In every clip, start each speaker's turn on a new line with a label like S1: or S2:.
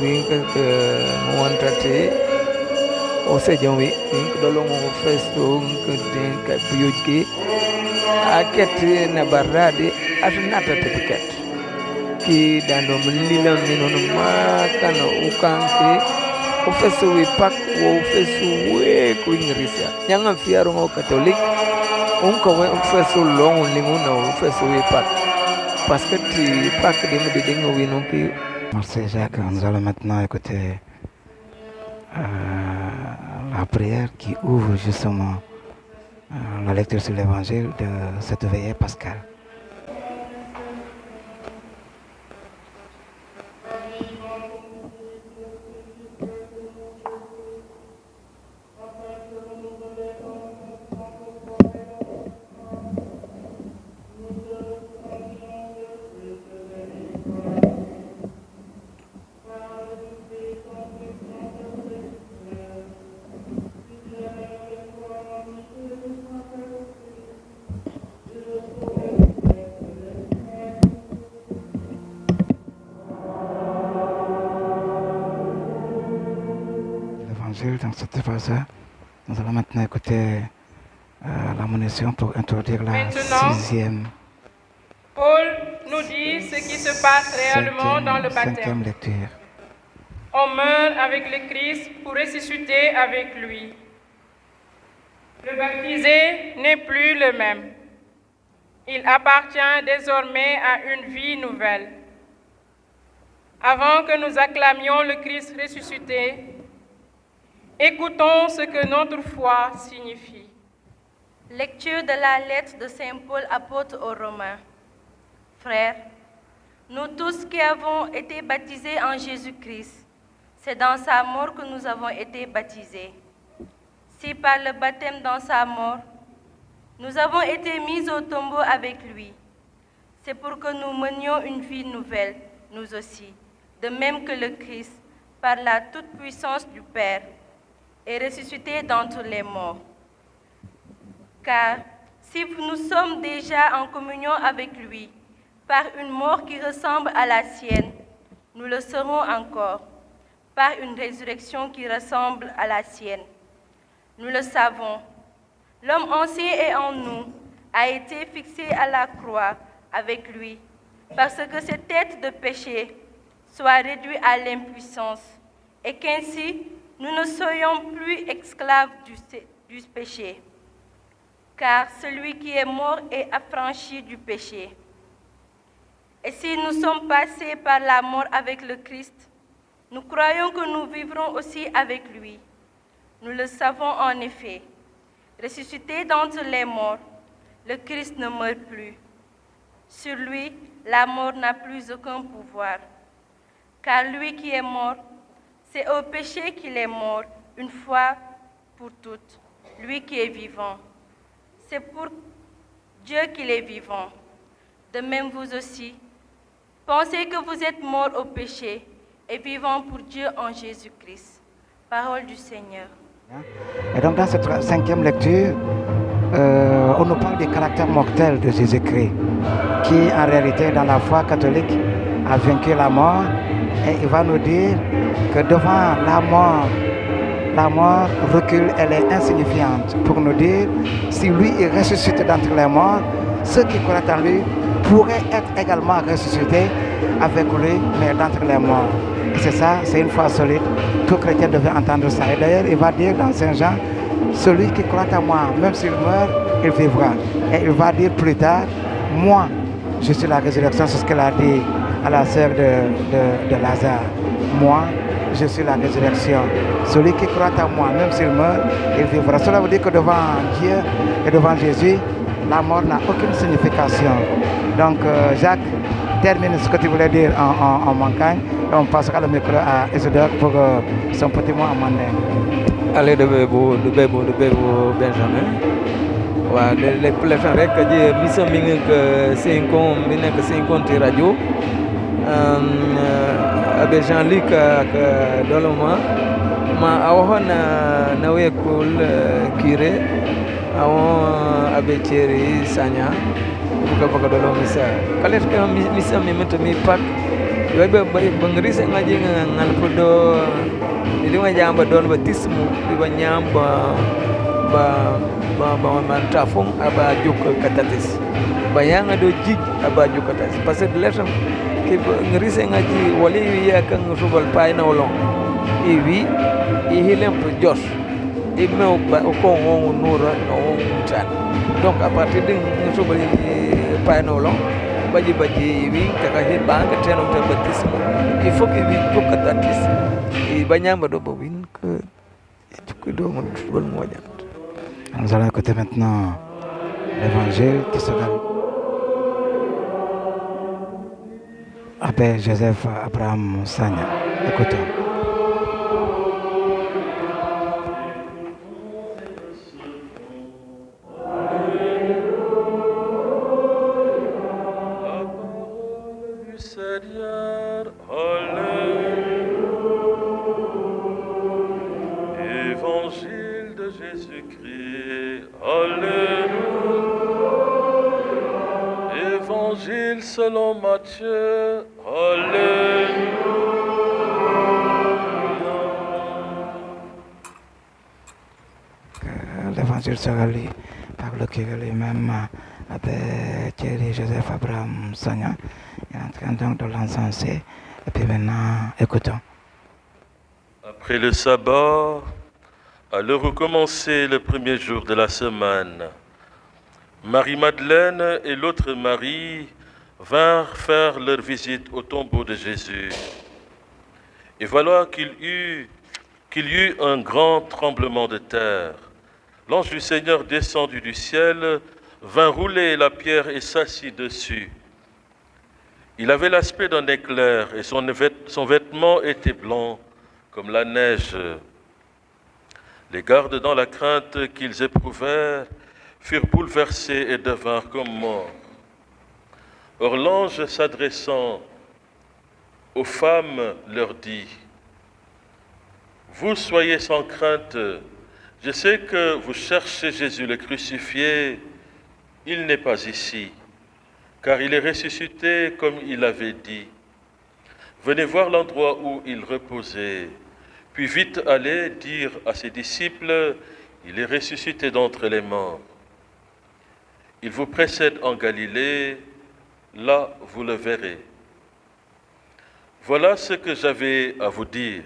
S1: wink montate o se jonwi wink dolongo festo ngden ka biyojki aketi na baradi atunata tipiket ki dando mlila minon makana ukanki o festo wi pak o festo we ku ingrisia nyanga fiaro ngo katolik unko we o festo long linguna o festo wi pak parce que tu pak de me dingo wi non ki.
S2: Merci Jacques, nous allons maintenant écouter la prière qui ouvre justement la lecture sur l'évangile de cette veillée pascale. Dans cette phase, nous allons maintenant écouter la monition pour introduire la sixième.
S3: Paul nous dit ce qui se passe réellement dans le baptême.
S2: Cinquième lecture.
S3: On meurt avec le Christ pour ressusciter avec lui. Le baptisé n'est plus le même. Il appartient désormais à une vie nouvelle. Avant que nous acclamions le Christ ressuscité, écoutons ce que notre foi signifie.
S4: Lecture de la lettre de Saint Paul, apôtre aux Romains. Frères, nous tous qui avons été baptisés en Jésus-Christ, c'est dans sa mort que nous avons été baptisés. Si par le baptême dans sa mort, nous avons été mis au tombeau avec lui, c'est pour que nous menions une vie nouvelle, nous aussi, de même que le Christ, par la toute-puissance du Père, est ressuscité d'entre les morts. Car si nous sommes déjà en communion avec lui, par une mort qui ressemble à la sienne, nous le serons encore, par une résurrection qui ressemble à la sienne. Nous le savons, l'homme ancien est en nous, a été fixé à la croix avec lui, parce que cette tête de péché soit réduite à l'impuissance, et qu'ainsi, nous ne soyons plus esclaves du péché, car celui qui est mort est affranchi du péché. Et si nous sommes passés par la mort avec le Christ, nous croyons que nous vivrons aussi avec lui. Nous le savons en effet. Ressuscité d'entre les morts, le Christ ne meurt plus. Sur lui, la mort n'a plus aucun pouvoir, car lui qui est mort, c'est au péché qu'il est mort, une fois pour toutes. Lui qui est vivant, c'est pour Dieu qu'il est vivant. De même vous aussi, pensez que vous êtes morts au péché et vivants pour Dieu en Jésus-Christ. Parole du Seigneur.
S2: Et donc dans cette cinquième lecture, on nous parle du caractère mortel de Jésus-Christ, qui en réalité dans la foi catholique a vaincu la mort. Et il va nous dire que devant la mort recule, elle est insignifiante. Pour nous dire, si lui est ressuscité d'entre les morts, ceux qui croient en lui pourraient être également ressuscités avec lui, mais d'entre les morts. Et c'est ça, c'est une foi solide. Tout chrétien devait entendre ça. Et d'ailleurs, il va dire dans Saint Jean, celui qui croit en moi, même s'il meurt, il vivra. Et il va dire plus tard, moi, je suis la résurrection, c'est ce qu'elle a dit à la sœur de Lazare. Moi, je suis la résurrection. Celui qui croit en moi, même s'il meurt, il vivra. Cela veut dire que devant Dieu et devant Jésus, la mort n'a aucune signification. Donc, Jacques, termine ce que tu voulais dire en montagne et on passera le micro à Isidore pour son petit mot en mandin.
S1: Allez, de Bébo Benjamin. Les plafonds avec des missions que 50 radio. Avec Jean-Luc Doloma, ma awon na wekul curé awon abe Thierry Sagna buka baka Doloma misa. Kale misa mi meto mi pak Yo ba ngrise ngaji ngal podo ili ngajamba don batismu ba nyamba ba mantafung aba juk katatis bayanga do jij aba juk katatis parce que letam ke ngrise ngaji wali ya kan subal pay na wolon iwi ihilem po jos imeu ba ko ngon nura no tan donc à partir de subal pay na wolon baji iwi kaka bank teno ta batismu il faut que vi juk katatis i banyamba do bobin que do mon subal moja.
S2: Nous allons écouter maintenant l'évangile qui sera Abbé Joseph Abraham Sagna. Écoutons.
S5: La parole du Seigneur, Évangile de Jésus-Christ, Alléluia. Évangile selon Matthieu, Alléluia.
S2: L'évangile sera lu par le curé lui-même, Abbé Thierry Joseph Abraham Sagna. Il est en train donc de l'encenser. Et puis maintenant, écoutons.
S5: Après le sabbat, à l'heure où commençait le premier jour de la semaine, Marie-Madeleine et l'autre Marie vinrent faire leur visite au tombeau de Jésus. Et voilà qu'il y eut un grand tremblement de terre. L'ange du Seigneur descendu du ciel vint rouler la pierre et s'assit dessus. Il avait l'aspect d'un éclair et son vêtement était blanc comme la neige. Les gardes, dans la crainte qu'ils éprouvèrent, furent bouleversés et devinrent comme morts. Or l'ange, s'adressant aux femmes, leur dit : « Vous soyez sans crainte, je sais que vous cherchez Jésus le crucifié, il n'est pas ici, car il est ressuscité comme il avait dit. Venez voir l'endroit où il reposait. Puis vite allez dire à ses disciples, il est ressuscité d'entre les morts. Il vous précède en Galilée, là vous le verrez. Voilà ce que j'avais à vous dire.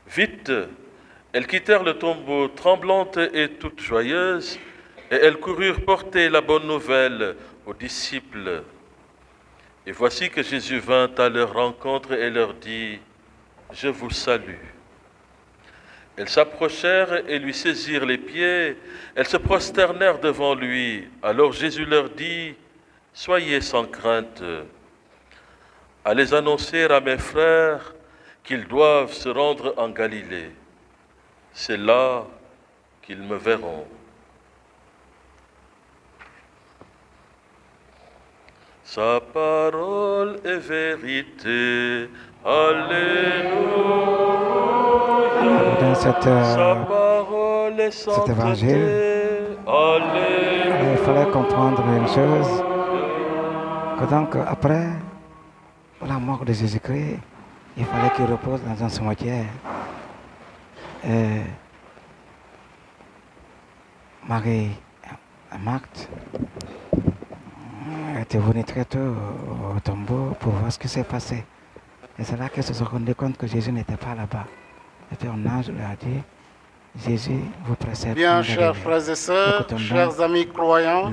S5: Vite, elles quittèrent le tombeau tremblantes et toutes joyeuses, et elles coururent porter la bonne nouvelle aux disciples. Et voici que Jésus vint à leur rencontre et leur dit : « Je vous salue. » Elles s'approchèrent et lui saisirent les pieds. Elles se prosternèrent devant lui. Alors Jésus leur dit : « Soyez sans crainte. Allez annoncer à mes frères qu'ils doivent se rendre en Galilée. C'est là qu'ils me verront. » Sa parole est vérité. Alléluia.
S2: Dans
S5: Sa parole est
S2: cet évangile,
S5: Alléluia.
S2: il fallait comprendre une chose, que donc après la mort de Jésus-Christ, il fallait qu'il repose dans un cimetière. Et Marie et Marthe étaient venus très tôt au tombeau pour voir ce qui s'est passé. Et c'est là qu'ils se sont rendus compte que Jésus n'était pas là-bas. Et puis un ange leur a dit, Jésus vous précède.
S6: Bien, chers frères et sœurs, chers amis croyants,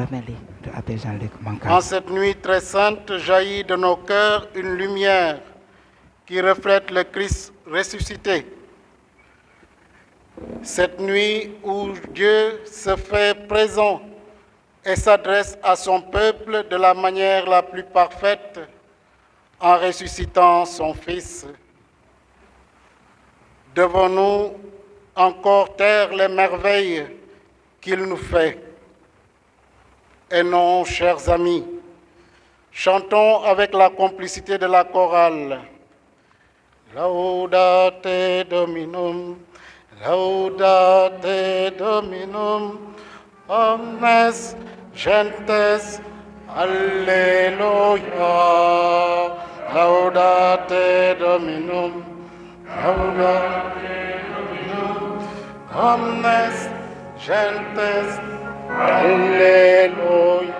S6: en cette nuit très sainte jaillit de nos cœurs une lumière qui reflète le Christ ressuscité. Cette nuit où Dieu se fait présent et s'adresse à son peuple de la manière la plus parfaite en ressuscitant son Fils. Devons-nous encore taire les merveilles qu'il nous fait? Et non, chers amis, chantons avec la complicité de la chorale. Laudate Dominum, laudate Dominum, omnes gentes, Alleluia, Laudate Dominum, laudate Dominum, omnes gentes, alléluia.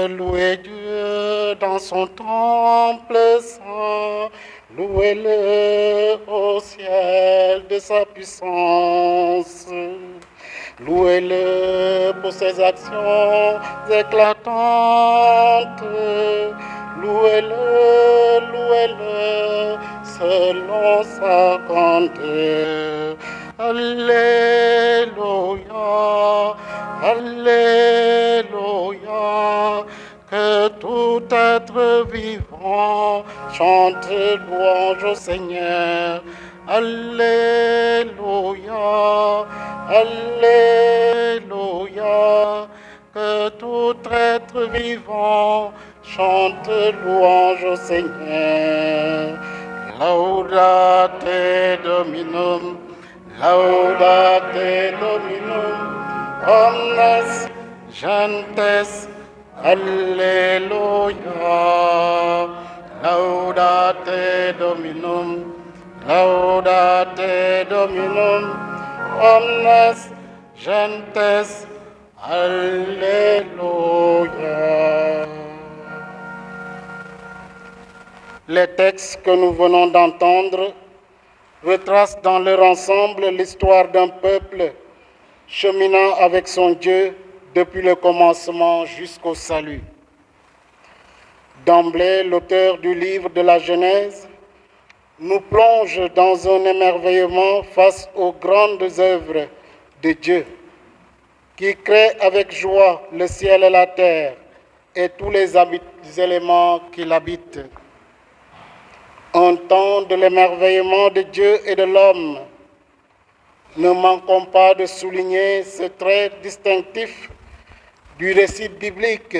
S6: Louez Dieu dans son temple saint, louez-le au ciel de sa puissance. Louez-le pour ses actions éclatantes. Louez-le, louez-le selon sa grandeur. Alléluia, alléluia. Que tout être vivant chante louange au Seigneur. Alléluia, alléluia. Que tout être vivant chante louange au Seigneur. Laudate Dominum, laudate Dominum, omnes gentes, alléluia. Laudate Dominum, laudate Dominum, omnes gentes, alléluia. Les textes que nous venons d'entendre retracent dans leur ensemble l'histoire d'un peuple cheminant avec son Dieu depuis le commencement jusqu'au salut. D'emblée, l'auteur du livre de la Genèse nous plonge dans un émerveillement face aux grandes œuvres de Dieu, qui crée avec joie le ciel et la terre et tous les éléments qui l'habitent. Un temps de l'émerveillement de Dieu et de l'homme. Ne manquons pas de souligner ce trait distinctif du récit biblique,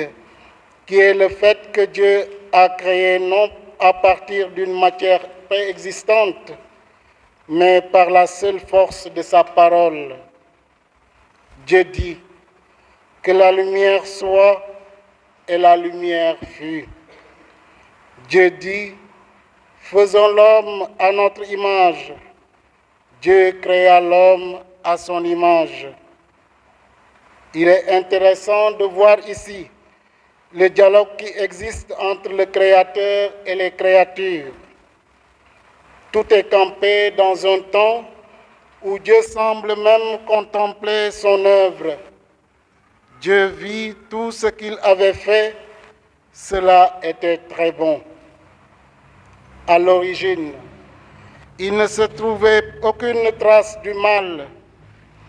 S6: qui est le fait que Dieu a créé non à partir d'une matière préexistante, mais par la seule force de sa parole. Dieu dit que la lumière soit, et la lumière fut. Dieu dit, faisons l'homme à notre image. Dieu créa l'homme à son image. Il est intéressant de voir ici le dialogue qui existe entre le Créateur et les créatures. Tout est campé dans un temps où Dieu semble même contempler son œuvre. Dieu vit tout ce qu'il avait fait, cela était très bon. À l'origine, il ne se trouvait aucune trace du mal,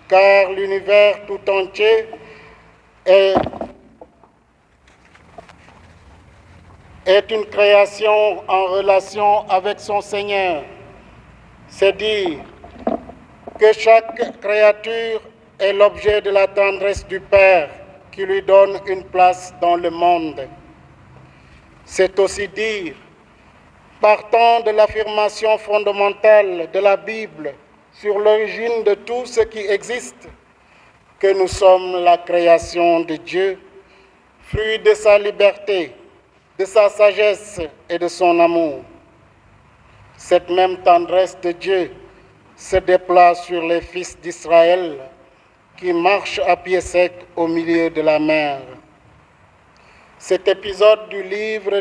S6: car l'univers tout entier est une création en relation avec son Seigneur. C'est dire que chaque créature est l'objet de la tendresse du Père qui lui donne une place dans le monde. C'est aussi dire, partant de l'affirmation fondamentale de la Bible sur l'origine de tout ce qui existe, que nous sommes la création de Dieu, fruit de sa liberté, de sa sagesse et de son amour. Cette même tendresse de Dieu se déploie sur les fils d'Israël qui marchent à pied sec au milieu de la mer. Cet épisode du livre